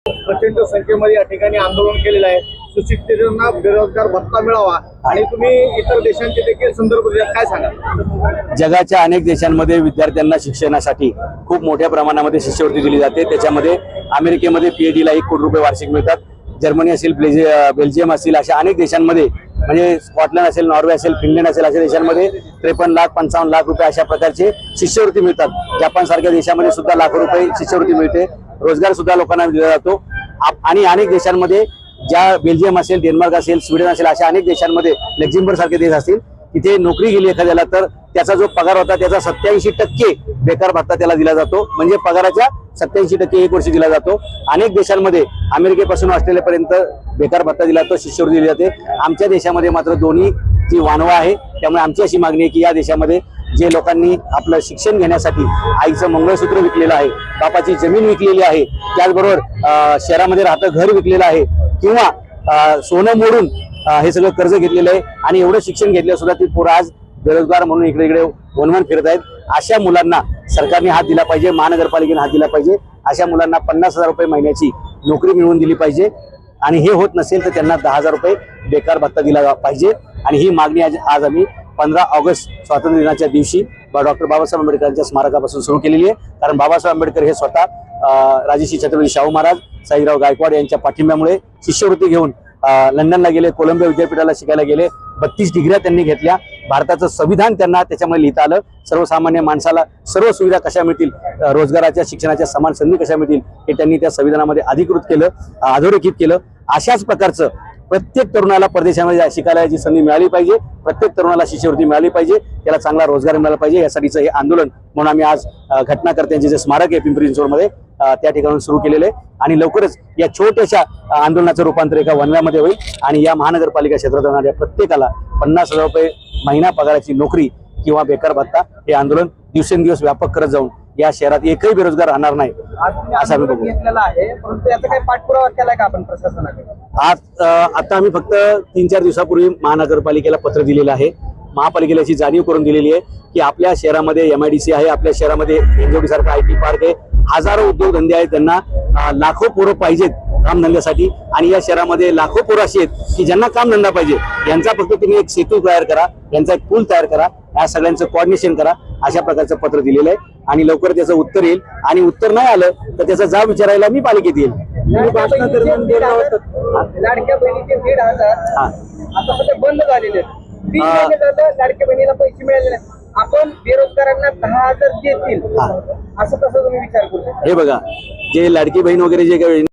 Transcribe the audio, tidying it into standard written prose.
प्रचंड संख्येमध्ये या ठिकाणी आंदोलन केलेलं आहे। सुशिक्षितांना बेरोजगार भत्ता मिळावा आणि तुम्ही इतर देशांचे देखील संदर्भ दिला, काय सांगा? जगाच्या अनेक देशांमध्ये विद्यार्थ्यांना शिक्षणासाठी खूप मोठ्या प्रमाणामध्ये शिष्यवृत्ती दिली जाते। त्याच्यामध्ये अमेरिकेमध्ये PhD ला 1 कोटी रुपये वार्षिक मिळतात। जर्मनी असेल, बेल्जियम असेल, अशा अनेक देशांमध्ये म्हणजे स्कॉटलंड असेल, नॉर्वे असेल, फिनलंड असेल, अशा देशांमध्ये 53 लाख 55 लाख रुपये अशा प्रकारचे शिष्यवृत्ती मिळतात। जपान सारख्या देशामध्ये सुद्धा लाखो रुपये शिष्यवृत्ती मिळते। रोजगार सुद्धा लोकांना दिला जातो। आणि अनेक देशांमध्ये ज्या बेल्जियम असेल, डेन्मार्क असेल, स्वीडन असेल, अशा अनेक देशांमध्ये, लक्झेंबर्ग सारखे देश असतील, तिथे नोकरी गेली एखाद्याला तर त्याचा जो पगार होता त्याचा 87% बेकार भत्ता त्याला दिला जातो। म्हणजे पगाराच्या 87% 1 वर्ष दिला जातो। अनेक देशांमध्ये अमेरिकेपासून ऑस्ट्रेलियापर्यंत बेकार भत्ता दिला जातो, शिष्यवृत्ती दिली जाते। आमच्या देशामध्ये मात्र दोन्ही ची वानवा आहे। त्यामुळे आमची अशी मागणी आहे की या देशामध्ये जे लोकांनी आपलं शिक्षण घेण्यासाठी आईचं मंगळसूत्र विकलेलं आहे, बापाची जमीन विकलेली आहे, त्याचबरोबर शहरामध्ये राहतं घर विकलेलं आहे किंवा सोनं मोडून हे सगळं कर्ज घेतलेलं आहे आणि एवढं शिक्षण घेतलं सुद्धा ती पोरं आज बेरोजगार म्हणून इकडे इकडे वणवण फिरत आहेत। अशा मुलांना सरकारने हात दिला पाहिजे, महानगरपालिकेने हात दिला पाहिजे। अशा मुलांना 50,000 रुपये महिन्याची नोकरी मिळवून दिली पाहिजे आणि हे होत नसेल तर त्यांना 10,000 रुपये बेकार भत्ता दिला पाहिजे। आणि ही मागणी आज आम्ही 15 ऑगस्ट स्वातंत्र्य दिनाच्या दिवशी डॉक्टर बाबासाहेब आंबेडकरांच्या स्मारकापासून सुरू केलेली आहे। कारण बाबासाहेब आंबेडकर हे स्वतः राजर्षी छत्रपती शाहू महाराज, साईराव गायकवाड यांच्या पाठिंब्यामुळे शिष्यवृत्ती घेऊन लंडनला गेले, कोलंबिया विद्यापीठाला शिकायला गेले, 32 डिग्र्या त्यांनी घेतल्या। भारताचं संविधान त्यांना त्याच्यामध्ये लिहिता आलं। सर्वसामान्य माणसाला सर्व सुविधा कशा मिळतील, रोजगाराच्या, शिक्षणाच्या समान संधी कशा मिळतील हे त्यांनी त्या संविधानामध्ये अधिकृत केलं, अधोरेखित केलं। अशाच प्रकारचं प्रत्येक तरुणाला परदेशामध्ये शिकायला जी संधी मिळाली पाहिजे, प्रत्येक तरुणाला शिष्यवृत्ती मिळाली पाहिजे, त्याला चांगला रोजगार मिळाला पाहिजे, यासाठीचं हे आंदोलन म्हणून आम्ही आज घटनाकर्त्यांचे जे स्मारक आहे पिंपरी चिंचवडमध्ये त्या ठिकाणी सुरू केलेलं आहे। आणि लवकरच या छोट्याशा आंदोलनाचं रूपांतर एका वनव्यामध्ये होईल आणि या महानगरपालिका क्षेत्रात राहणाऱ्या प्रत्येकाला 50,000 रुपये महिना पगाराची नोकरी किंवा बेकार भत्ता हे आंदोलन दिवसेंदिवस व्यापक करत जाऊन या शहरात एकही बेरोजगार राहणार नाही असं आम्ही बघू। परंतु याचा काही पाठपुरावा केलाय का आपण प्रशासनाकडे? आता आम्ही फक्त 3-4 दिवसापूर्वी महानगरपालिकेला पत्र दिलेलं आहे। महापालिकेला याची जाणीव करून दिलेली आहे की आपल्या शहरामध्ये MIDC आहे, आपल्या शहरामध्ये NJOD सारखा IT पार्क आहे, हजारो उद्योगधंदे आहेत, त्यांना लाखो पोरं पाहिजेत कामधंद्यासाठी आणि या शहरामध्ये लाखो पोरं अशी आहेत की ज्यांना कामधंदा पाहिजे। यांचा फक्त तुम्ही एक सेतू तयार करा, यांचा एक पूल तयार करा, या सगळ्यांचं कोऑर्डिनेशन करा, अशा प्रकारचं पत्र दिलेलं आहे। आणि लवकर त्याचं उत्तर येईल आणि उत्तर नाही आलं तर त्याचा जाब विचारायला मी पालिकेत येईल। लाडक्या बहिणीचे 1,500 आता सध्या बंद झालेले आहेत। 20 महिने झालं लाडक्या बहिणीला पैसे मिळाले नाही। आपण बेरोजगारांना 10,000 देतील असं कसं तुम्ही विचार करू शकता? हे बघा, जे लाडकी बहीण वगैरे जे